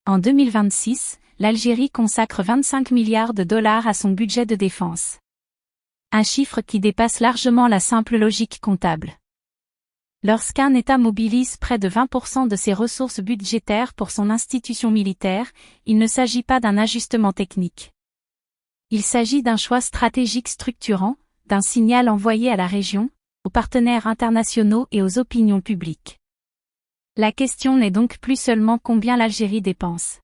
En 2026, l'Algérie consacre 25 milliards de dollars à son budget de défense. Un chiffre qui dépasse largement la simple logique comptable. Lorsqu'un État mobilise près de 20% de ses ressources budgétaires pour son institution militaire, il ne s'agit pas d'un ajustement technique. Il s'agit d'un choix stratégique structurant, d'un signal envoyé à la région, aux partenaires internationaux et aux opinions publiques. La question n'est donc plus seulement combien l'Algérie dépense.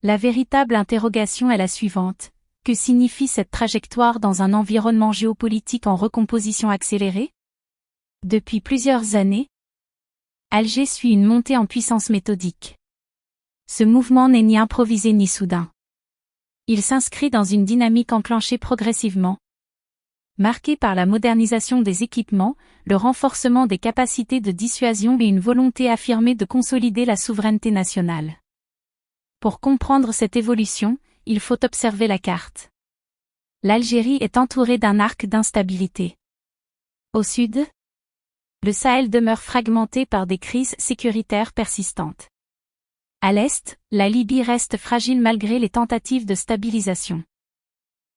La véritable interrogation est la suivante: que signifie cette trajectoire dans un environnement géopolitique en recomposition accélérée? Depuis plusieurs années, Alger suit une montée en puissance méthodique. Ce mouvement n'est ni improvisé ni soudain. Il s'inscrit dans une dynamique enclenchée progressivement, marquée par la modernisation des équipements, le renforcement des capacités de dissuasion et une volonté affirmée de consolider la souveraineté nationale. Pour comprendre cette évolution, il faut observer la carte. L'Algérie est entourée d'un arc d'instabilité. Au sud, le Sahel demeure fragmenté par des crises sécuritaires persistantes. À l'est, la Libye reste fragile malgré les tentatives de stabilisation.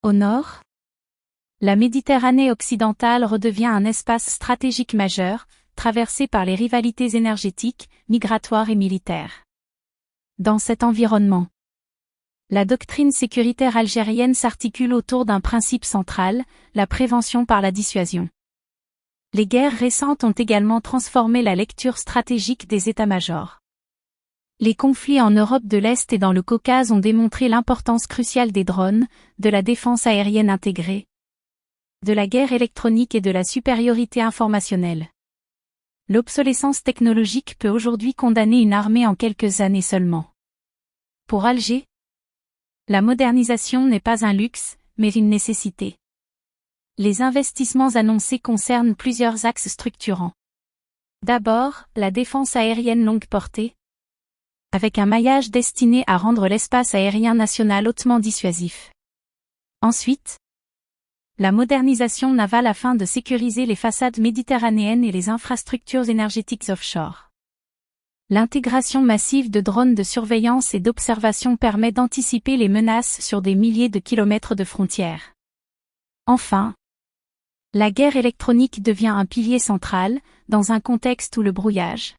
Au nord, la Méditerranée occidentale redevient un espace stratégique majeur, traversé par les rivalités énergétiques, migratoires et militaires. Dans cet environnement, la doctrine sécuritaire algérienne s'articule autour d'un principe central, la prévention par la dissuasion. Les guerres récentes ont également transformé la lecture stratégique des états-majors. Les conflits en Europe de l'Est et dans le Caucase ont démontré l'importance cruciale des drones, de la défense aérienne intégrée, de la guerre électronique et de la supériorité informationnelle. L'obsolescence technologique peut aujourd'hui condamner une armée en quelques années seulement. Pour Alger, la modernisation n'est pas un luxe, mais une nécessité. Les investissements annoncés concernent plusieurs axes structurants. D'abord, la défense aérienne longue portée, avec un maillage destiné à rendre l'espace aérien national hautement dissuasif. Ensuite, la modernisation navale afin de sécuriser les façades méditerranéennes et les infrastructures énergétiques offshore. L'intégration massive de drones de surveillance et d'observation permet d'anticiper les menaces sur des milliers de kilomètres de frontières. Enfin, la guerre électronique devient un pilier central, dans un contexte où le brouillage,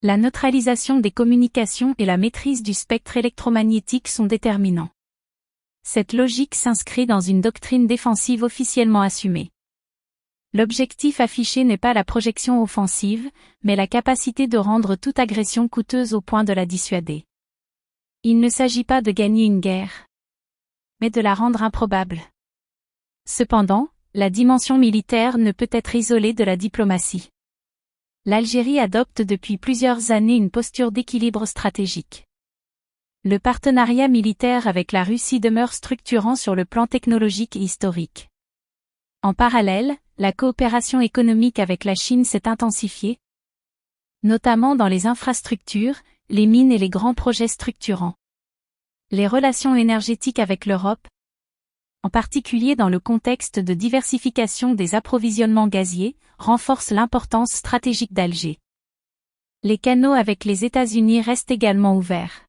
la neutralisation des communications et la maîtrise du spectre électromagnétique sont déterminants. Cette logique s'inscrit dans une doctrine défensive officiellement assumée. L'objectif affiché n'est pas la projection offensive, mais la capacité de rendre toute agression coûteuse au point de la dissuader. Il ne s'agit pas de gagner une guerre, mais de la rendre improbable. Cependant, la dimension militaire ne peut être isolée de la diplomatie. L'Algérie adopte depuis plusieurs années une posture d'équilibre stratégique. Le partenariat militaire avec la Russie demeure structurant sur le plan technologique et historique. En parallèle, la coopération économique avec la Chine s'est intensifiée, notamment dans les infrastructures, les mines et les grands projets structurants. Les relations énergétiques avec l'Europe, en particulier dans le contexte de diversification des approvisionnements gaziers, renforcent l'importance stratégique d'Alger. Les canaux avec les États-Unis restent également ouverts.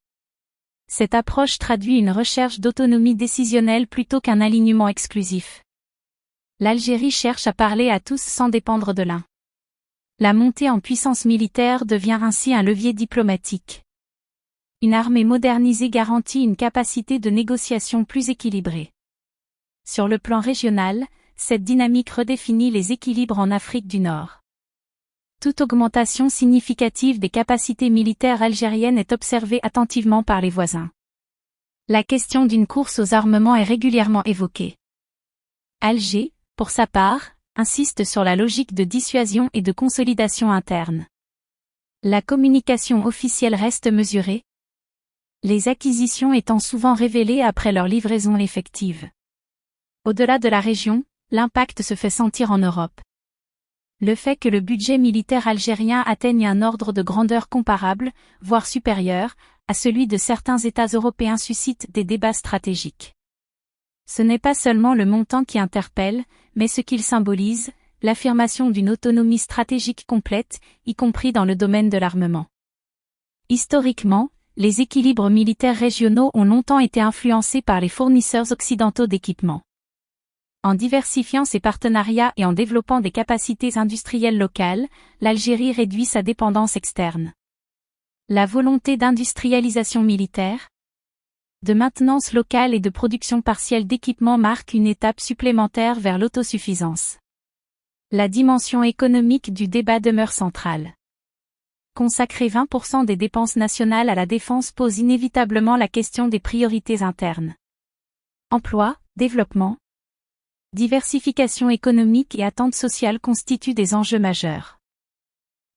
Cette approche traduit une recherche d'autonomie décisionnelle plutôt qu'un alignement exclusif. L'Algérie cherche à parler à tous sans dépendre de l'un. La montée en puissance militaire devient ainsi un levier diplomatique. Une armée modernisée garantit une capacité de négociation plus équilibrée. Sur le plan régional, cette dynamique redéfinit les équilibres en Afrique du Nord. Toute augmentation significative des capacités militaires algériennes est observée attentivement par les voisins. La question d'une course aux armements est régulièrement évoquée. Alger, pour sa part, insiste sur la logique de dissuasion et de consolidation interne. La communication officielle reste mesurée, les acquisitions étant souvent révélées après leur livraison effective. Au-delà de la région, l'impact se fait sentir en Europe. Le fait que le budget militaire algérien atteigne un ordre de grandeur comparable, voire supérieur, à celui de certains États européens suscite des débats stratégiques. Ce n'est pas seulement le montant qui interpelle, mais ce qu'il symbolise, l'affirmation d'une autonomie stratégique complète, y compris dans le domaine de l'armement. Historiquement, les équilibres militaires régionaux ont longtemps été influencés par les fournisseurs occidentaux d'équipements. En diversifiant ses partenariats et en développant des capacités industrielles locales, l'Algérie réduit sa dépendance externe. La volonté d'industrialisation militaire, de maintenance locale et de production partielle d'équipements marque une étape supplémentaire vers l'autosuffisance. La dimension économique du débat demeure centrale. Consacrer 20% des dépenses nationales à la défense pose inévitablement la question des priorités internes. Emploi, développement, diversification économique et attentes sociales constituent des enjeux majeurs.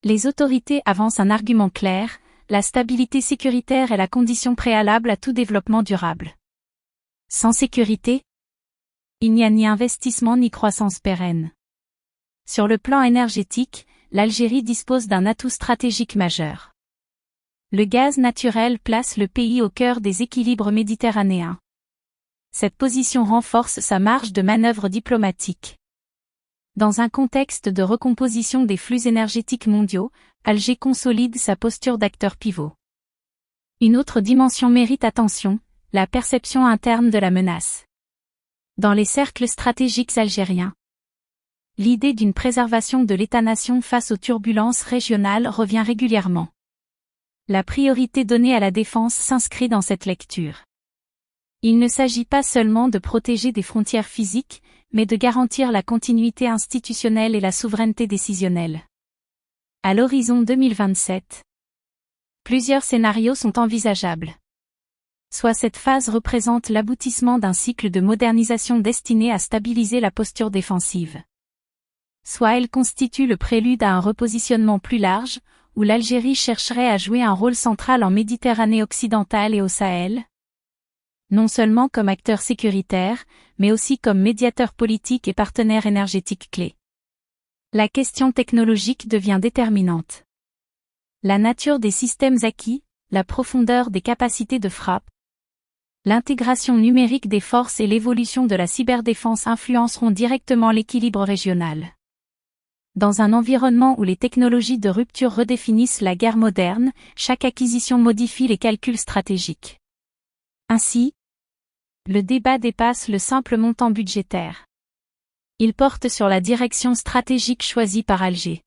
Les autorités avancent un argument clair: la stabilité sécuritaire est la condition préalable à tout développement durable. Sans sécurité, il n'y a ni investissement ni croissance pérenne. Sur le plan énergétique, l'Algérie dispose d'un atout stratégique majeur. Le gaz naturel place le pays au cœur des équilibres méditerranéens. Cette position renforce sa marge de manœuvre diplomatique. Dans un contexte de recomposition des flux énergétiques mondiaux, Alger consolide sa posture d'acteur pivot. Une autre dimension mérite attention, la perception interne de la menace. Dans les cercles stratégiques algériens, l'idée d'une préservation de l'État-nation face aux turbulences régionales revient régulièrement. La priorité donnée à la défense s'inscrit dans cette lecture. Il ne s'agit pas seulement de protéger des frontières physiques, mais de garantir la continuité institutionnelle et la souveraineté décisionnelle. À l'horizon 2027, plusieurs scénarios sont envisageables. Soit cette phase représente l'aboutissement d'un cycle de modernisation destiné à stabiliser la posture défensive. Soit elle constitue le prélude à un repositionnement plus large, où l'Algérie chercherait à jouer un rôle central en Méditerranée occidentale et au Sahel, non seulement comme acteur sécuritaire, mais aussi comme médiateur politique et partenaire énergétique clé. La question technologique devient déterminante. La nature des systèmes acquis, la profondeur des capacités de frappe, l'intégration numérique des forces et l'évolution de la cyberdéfense influenceront directement l'équilibre régional. Dans un environnement où les technologies de rupture redéfinissent la guerre moderne, chaque acquisition modifie les calculs stratégiques. Ainsi, le débat dépasse le simple montant budgétaire. Il porte sur la direction stratégique choisie par Alger.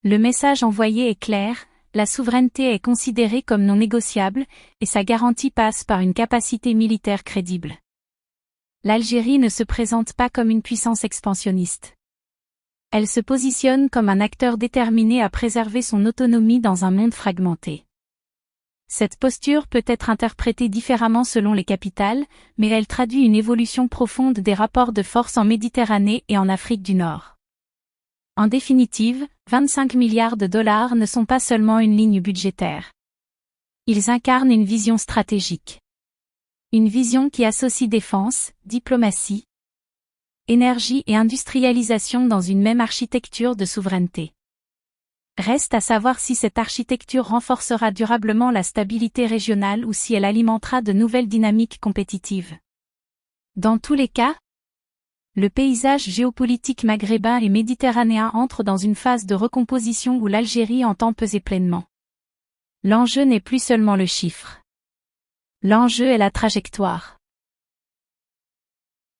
Le message envoyé est clair: la souveraineté est considérée comme non négociable, et sa garantie passe par une capacité militaire crédible. L'Algérie ne se présente pas comme une puissance expansionniste. Elle se positionne comme un acteur déterminé à préserver son autonomie dans un monde fragmenté. Cette posture peut être interprétée différemment selon les capitales, mais elle traduit une évolution profonde des rapports de force en Méditerranée et en Afrique du Nord. En définitive, 25 milliards de dollars ne sont pas seulement une ligne budgétaire. Ils incarnent une vision stratégique. Une vision qui associe défense, diplomatie, énergie et industrialisation dans une même architecture de souveraineté. Reste à savoir si cette architecture renforcera durablement la stabilité régionale ou si elle alimentera de nouvelles dynamiques compétitives. Dans tous les cas, le paysage géopolitique maghrébin et méditerranéen entre dans une phase de recomposition où l'Algérie entend peser pleinement. L'enjeu n'est plus seulement le chiffre. L'enjeu est la trajectoire.